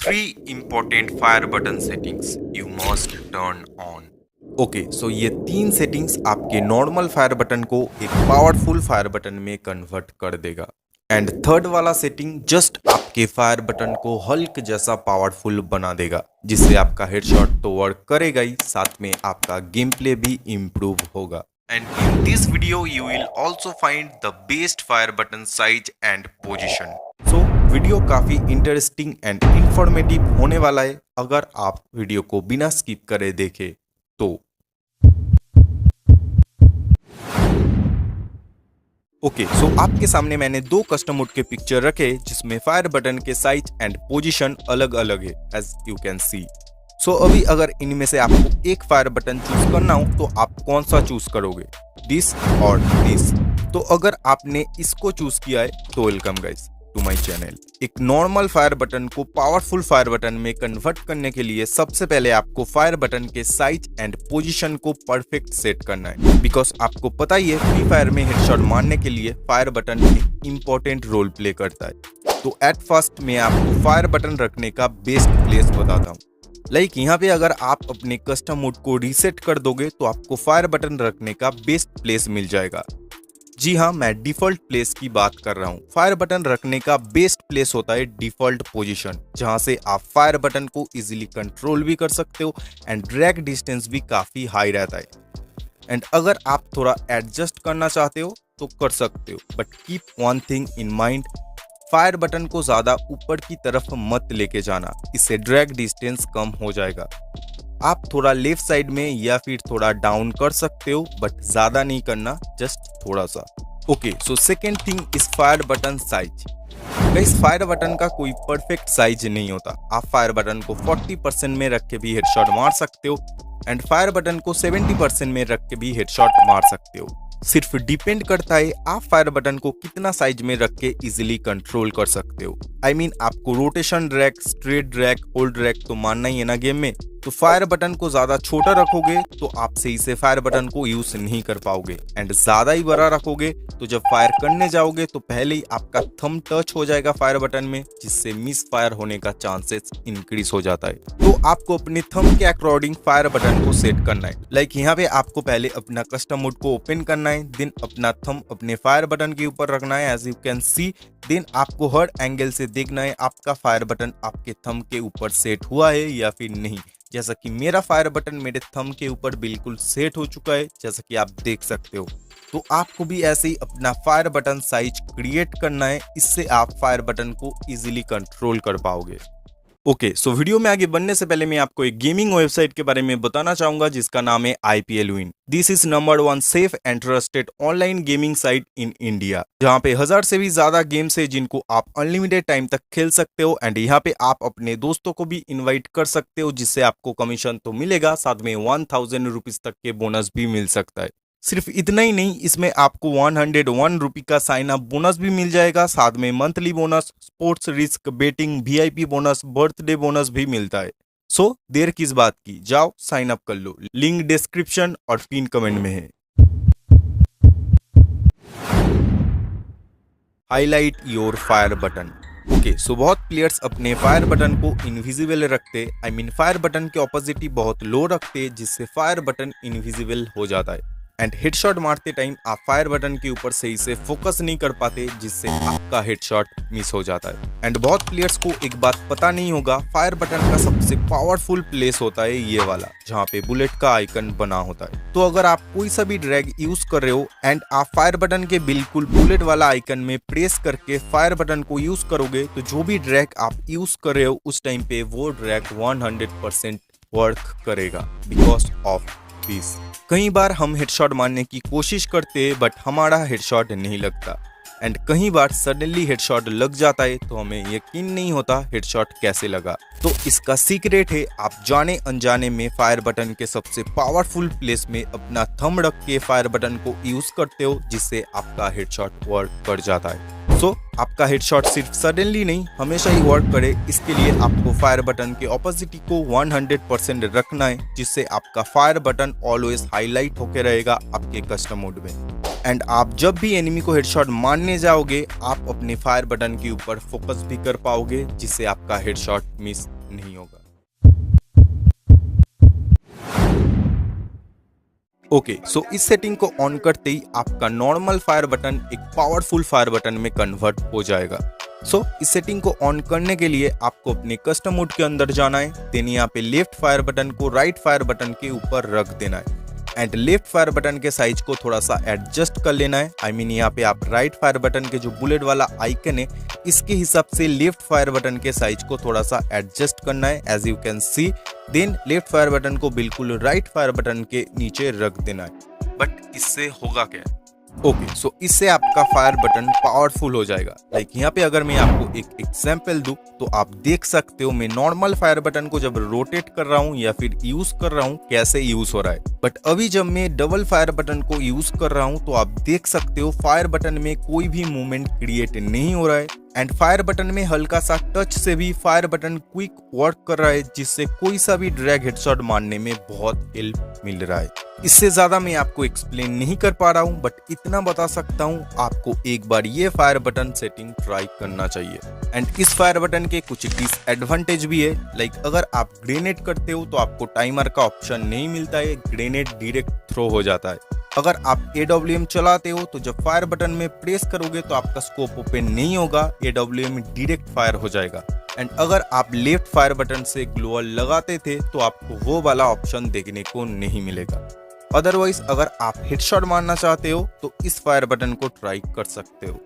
3 important fire button settings you must turn on. Okay so ये 3 settings आपके normal fire button को एक powerful fire button में convert कर देगा। एंड थर्ड वाला सेटिंग जस्ट आपके फायर बटन को हल्क जैसा पावरफुल बना देगा, जिससे आपका हेडशॉट तो वर्क करेगा ही, साथ में आपका गेम प्ले भी इम्प्रूव होगा। And in this video you will also find the best fire button size and position. So video काफ़ी इंटरेस्टिंग एंड इंफॉर्मेटिव होने वाला है अगर आप वीडियो को बिना स्किप करे देखें तो। ओके सो आपके सामने मैंने 2 कस्टम मोड के पिक्चर रखे जिसमें फायर बटन के साइज एंड पोजीशन अलग अलग है, एज यू कैन सी। सो अभी अगर इनमें से आपको एक फायर बटन चूज करना हो तो आप कौन सा चूज करोगे, दिस और दिस? तो अगर आपने इसको चूज किया है तो welcome guys to my channel. एक नॉर्मल फायर बटन को पावरफुल फायर बटन में कन्वर्ट करने के लिए सबसे पहले आपको फायर बटन के साइज एंड पोजीशन को परफेक्ट सेट करना है, बिकॉज आपको पता ही है फ्री फायर में हेडशॉट मारने के लिए फायर बटन एक इंपॉर्टेंट रोल प्ले करता है। तो एट फर्स्ट मैं आपको फायर बटन रखने का बेस्ट प्लेस बताता हूँ। लाइक यहाँ पे अगर आप अपने कस्टम मोड को रीसेट कर दोगे तो आपको फायर बटन रखने का बेस्ट प्लेस मिल जाएगा। जी हाँ, मैं डिफॉल्ट प्लेस की बात कर रहा हूँ। फायर बटन रखने का बेस्ट प्लेस होता है डिफॉल्ट पोजीशन, जहाँ से आप फायर बटन को इजीली कंट्रोल भी कर सकते हो एंड ड्रैग डिस्टेंस भी काफ़ी हाई रहता है। एंड अगर आप थोड़ा एडजस्ट करना चाहते हो तो कर सकते हो, but keep one thing in mind, fire button को ज़्यादा ऊपर की तरफ मत लेके जाना, इससे ड्रैग डिस्टेंस कम हो जाएगा। आप थोड़ा लेफ्ट साइड में या फिर थोड़ा डाउन कर सकते हो, बट ज़्यादा नहीं करना, जस्ट थोड़ा सा। Okay so second thing is fire button size. Guys fire button का कोई परफेक्ट साइज नहीं होता। आप फायर बटन को 40% में रख के भी हेडशॉट मार सकते हो एंड फायर बटन को 70% में रख के भी हेडशॉट मार सकते हो। सिर्फ डिपेंड करता है आप फायर बटन को कितना साइज में रख के इजिली कंट्रोल कर सकते हो। आई मीन आपको rotation drag, straight drag, hold drag तो मानना ही है ना गेम में। तो फायर बटन को ज्यादा छोटा रखोगे तो आप सही से फायर बटन को यूज नहीं कर पाओगे, एंड ज्यादा ही बड़ा रखोगे तो जब फायर करने जाओगे तो पहले ही आपका थंब टच हो जाएगा फायर बटन में, जिससे मिस फायर होने का चांसेस इंक्रीज हो जाता है। तो आपको अपने थंब के अकॉर्डिंग फायर बटन को सेट करना है। लाइक यहाँ पे आपको पहले अपना कस्टम मोड को ओपन करना है, देन अपना थंब अपने फायर बटन के ऊपर रखना है, as you can see. Then आपको हर एंगल से देखना है आपका फायर बटन आपके थंब के ऊपर सेट हुआ है या फिर नहीं। जैसा कि मेरा फायर बटन मेरे थंब के ऊपर बिल्कुल सेट हो चुका है, जैसा कि आप देख सकते हो। तो आपको भी ऐसे ही अपना फायर बटन साइज क्रिएट करना है, इससे आप फायर बटन को इजीली कंट्रोल कर पाओगे। ओके सो वीडियो में आगे बढ़ने से पहले मैं आपको एक गेमिंग वेबसाइट के बारे में बताना चाहूंगा जिसका नाम है IPL Win। This is number 1 safe and trusted online gaming site in India, जहां पे 1000 से भी ज्यादा गेम्स है जिनको आप अनलिमिटेड टाइम तक खेल सकते हो। एंड यहाँ पे आप अपने दोस्तों को भी इन्वाइट कर सकते हो, जिससे आपको कमीशन तो मिलेगा, साथ में 1000 रुपीज तक के बोनस भी मिल सकता है। सिर्फ इतना ही नहीं, इसमें आपको 101 रुपये का साइन अप बोनस भी मिल जाएगा, साथ में monthly bonus, sports risk betting, VIP bonus, birthday bonus भी मिलता है। सो देर किस बात की, जाओ साइन अप कर लो, लिंक डिस्क्रिप्शन और पिन कमेंट में है। Highlight your fire button. Okay so बहुत प्लेयर्स अपने फायर बटन को इनविजिबल रखते, आई मीन फायर बटन के ऑपोजिट बहुत लो रखते, जिससे फायर बटन इनविजिबल हो जाता है। एंड हेडशॉट मारते टाइम आप फायर बटन के ऊपर सही से फोकस नहीं कर पाते, जिससे आपका हेडशॉट मिस हो जाता है। एंड बहुत प्लेयर्स को एक बात पता नहीं होगा, फायर बटन का सबसे पावरफुल प्लेस होता है ये वाला, जहाँ पे बुलेट का आइकन बना होता है। तो अगर आप कोई सा भी ड्रैग यूज कर रहे हो एंड आप फायर बटन के बिल्कुल बुलेट वाला आइकन में प्रेस करके फायर बटन को यूज करोगे, तो जो भी ड्रैग आप यूज कर रहे हो उस टाइम पे वो ड्रैग 100% वर्क करेगा, बिकॉज ऑफ दिस। कई बार हम हेडशॉट मारने की कोशिश करते हैं बट हमारा हेडशॉट नहीं लगता, एंड कई बार सडनली हेडशॉट लग जाता है तो हमें यकीन नहीं होता हेडशॉट कैसे लगा। तो इसका सीक्रेट है, आप जाने अनजाने में फायर बटन के सबसे पावरफुल प्लेस में अपना थंब रख के फायर बटन को यूज करते हो, जिससे आपका हेडशॉट वर्क कर जाता है। सो आपका हेडशॉट सिर्फ सडनली नहीं, हमेशा ही वर्क करे, इसके लिए आपको फायर बटन के ऑपोजिट को 100% रखना है, जिससे आपका फायर बटन ऑलवेज हाईलाइट होकर रहेगा आपके कस्टम मोड में। एंड आप जब भी एनिमी को हेडशॉट मारने जाओगे, आप अपने फायर बटन के ऊपर फोकस भी कर पाओगे, जिससे आपका हेडशॉट मिस नहीं होगा। ओके, सो इस सेटिंग को ऑन करते ही आपका नॉर्मल फायर बटन एक पावरफुल फायर बटन में कन्वर्ट हो जाएगा। सो इस सेटिंग को ऑन करने के लिए आपको अपने कस्टम मोड के अंदर जाना है, देन यहाँ पे लेफ्ट फायर बटन को राइट फायर बटन के ऊपर रख देना है एंड लेफ्ट फायर बटन के साइज को थोड़ा सा एडजस्ट कर लेना है। आई मीन यहाँ पे आप राइट फायर बटन के जो बुलेट वाला आइकन है इसके हिसाब से लेफ्ट फायर बटन के साइज को थोड़ा सा एडजस्ट करना है as you can see. Then left fire button को बिल्कुल राइट फायर बटन के नीचे रख देना है। बट इससे होगा क्या? ओके, सो इससे आपका फायर बटन पावरफुल हो जाएगा। लाइक यहाँ पे अगर मैं आपको एक एग्जांपल दूं तो आप देख सकते हो मैं नॉर्मल फायर बटन को जब रोटेट कर रहा हूँ या फिर यूज कर रहा हूँ कैसे यूज हो रहा है। बट अभी जब मैं डबल फायर बटन को यूज कर रहा हूँ तो आप देख सकते हो फायर बटन में कोई भी मूवमेंट क्रिएट नहीं हो रहा है एंड फायर बटन में हल्का सा टच से भी फायर बटन क्विक वर्क कर रहा है, जिससे कोई सा भी ड्रैग हेडशॉट मारने में बहुत हेल्प मिल रहा है। इससे ज्यादा मैं आपको एक्सप्लेन नहीं कर पा रहा हूँ, बट इतना बता सकता हूँ आपको एक बार ये फायर बटन सेटिंग ट्राई करना चाहिए। एंड इस फायर बटन के कुछ डिसएडवांटेज भी है। लाइक अगर आप ग्रेनेड करते हो तो आपको टाइमर का ऑप्शन नहीं मिलता है, ग्रेनेड डायरेक्ट थ्रो हो जाता है। अगर आप AWM चलाते हो तो जब फायर बटन में प्रेस करोगे तो आपका स्कोप ओपन नहीं होगा, AWM डायरेक्ट फायर हो जाएगा। एंड अगर आप लेफ्ट फायर बटन से ग्लोअर लगाते थे तो आपको वो वाला ऑप्शन देखने को नहीं मिलेगा। अदरवाइज अगर आप हेडशॉट मारना चाहते हो तो इस फायर बटन को ट्राई कर सकते हो।